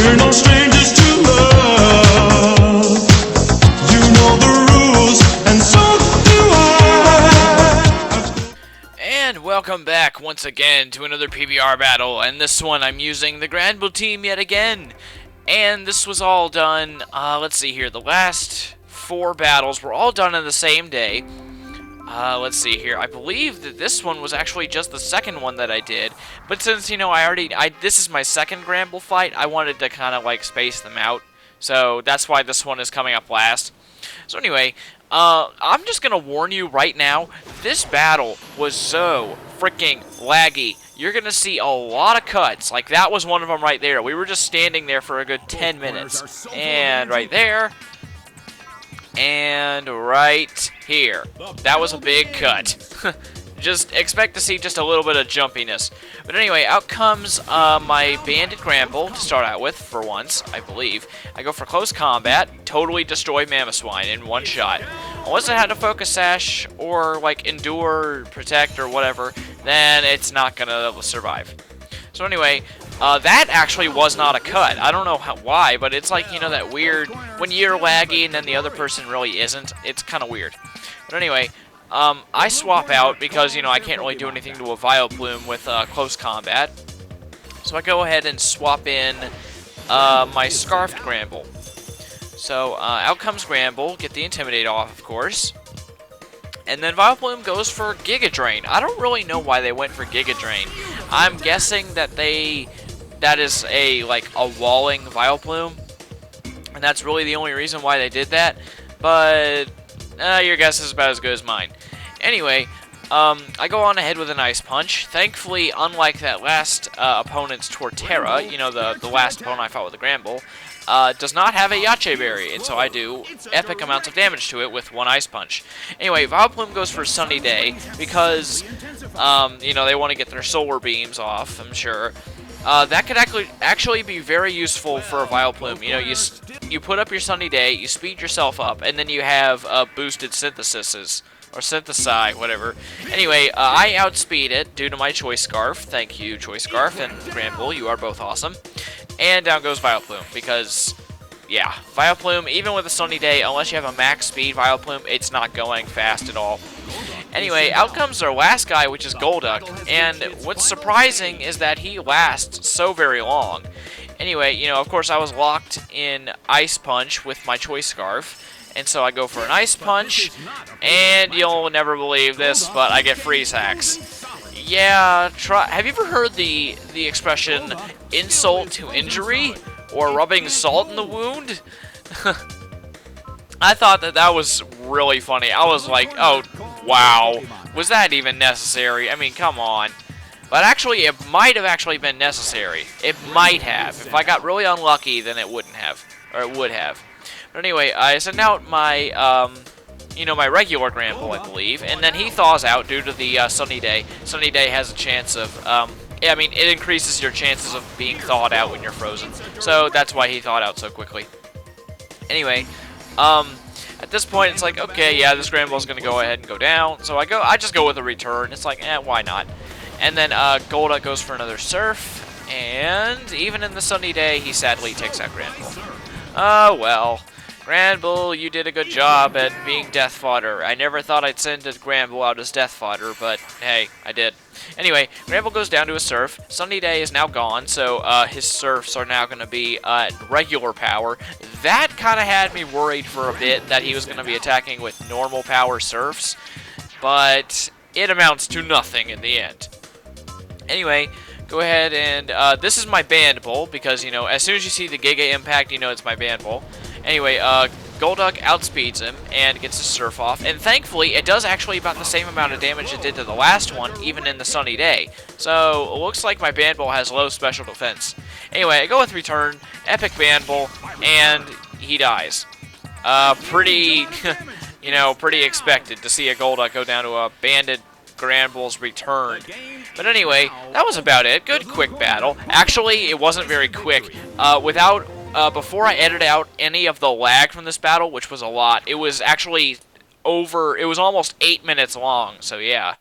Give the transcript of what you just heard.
We're no strangers to love. You know the rules, and so do I. And welcome back once again to another PBR battle, and this one I'm using the Granville team yet again. And this was all done, let's see here, the last 4 battles were all done in the same day. Let's see here, I believe that this one was actually just the second one that I did, but since, you know, this is my second Granville fight, I wanted to kind of, like, space them out, so that's why this one is coming up last. So anyway, I'm just gonna warn you right now, this battle was so freaking laggy. You're gonna see a lot of cuts. Like, that was one of them right there. We were just standing there for a good 10 minutes. And right there. And right here. That was a big cut. Just expect to see just a little bit of jumpiness. But anyway, out comes my Bandit Granville to start out with, for once, I believe. I go for close combat, totally destroy Mamoswine in one shot. Unless I had a Focus Sash, or like Endure, Protect, or whatever, then it's not gonna survive. So anyway, that actually was not a cut. I don't know why, but it's like, you know, that weird, when you're laggy and then the other person really isn't, it's kind of weird. But anyway, I swap out because, you know, I can't really do anything to a Vileplume with close combat. So I go ahead and swap in my Scarfed Granville. So out comes Granville, get the Intimidate off, of course. And then Vileplume goes for Giga Drain. I don't really know why they went for Giga Drain. I'm guessing that that is a walling Vileplume, and that's really the only reason why they did that. But your guess is about as good as mine. Anyway, I go on ahead with an Ice Punch. Thankfully, unlike that last opponent's Torterra, you know, the last opponent I fought with the Granville, does not have a Yache Berry, and so I do epic amounts of damage to it with one Ice Punch. Anyway, Vileplume goes for Sunny Day because, you know, they want to get their Solar Beams off, I'm sure. That could actually be very useful for a Vileplume. You know, you put up your Sunny Day, you speed yourself up, and then you have boosted syntheses. Or Synthesize, whatever. Anyway, I outspeed it due to my Choice Scarf. Thank you, Choice Scarf and Granville. You are both awesome. And down goes Vileplume, because, yeah, Vileplume, even with a Sunny Day, unless you have a max speed Vileplume, it's not going fast at all. Anyway, out comes our last guy, which is Golduck, and what's surprising is that he lasts so very long. Anyway, you know, of course, I was locked in Ice Punch with my Choice Scarf, and so I go for an Ice Punch, and you'll never believe this, but I get Freeze Hacks. Yeah, have you ever heard the expression, insult to injury, or rubbing salt in the wound? I thought that was really funny. I was like, oh, wow, was that even necessary? I mean, come on. But actually, it might have actually been necessary. It might have. If I got really unlucky, then it wouldn't have, or it would have. But anyway, I sent out my, you know, my regular Granville, I believe, and then he thaws out due to the Sunny Day. Sunny Day has a chance of, I mean, it increases your chances of being thawed out when you're frozen. So that's why he thawed out so quickly. Anyway, at this point, it's like, okay, yeah, this Granville's gonna go ahead and go down. So I just go with a return. It's like, why not? And then Golduck goes for another Surf, and even in the Sunny Day, he sadly takes out Granville. Oh, well. Granville, you did a good job at being death fodder. I never thought I'd send a Granville out as death fodder, but hey, I did. Anyway, Granville goes down to a Surf. Sunny Day is now gone, so his Surfs are now going to be regular power. That kind of had me worried for a bit that he was going to be attacking with normal power Surfs, but it amounts to nothing in the end. Anyway, go ahead and, this is my Band Bull, because, you know, as soon as you see the Giga Impact, you know it's my Band Bull. Anyway, Golduck outspeeds him and gets his Surf off, and thankfully, it does actually about the same amount of damage it did to the last one, even in the Sunny Day. So, it looks like my Band Bull has low special defense. Anyway, I go with Return, Epic Band Bull, and he dies. Pretty, you know, pretty expected to see a Golduck go down to a Banded Granville's Return. But anyway, that was about it. Good quick battle. Actually, it wasn't very quick. Before I edited out any of the lag from this battle, which was a lot, it was actually it was almost 8 minutes long, so yeah.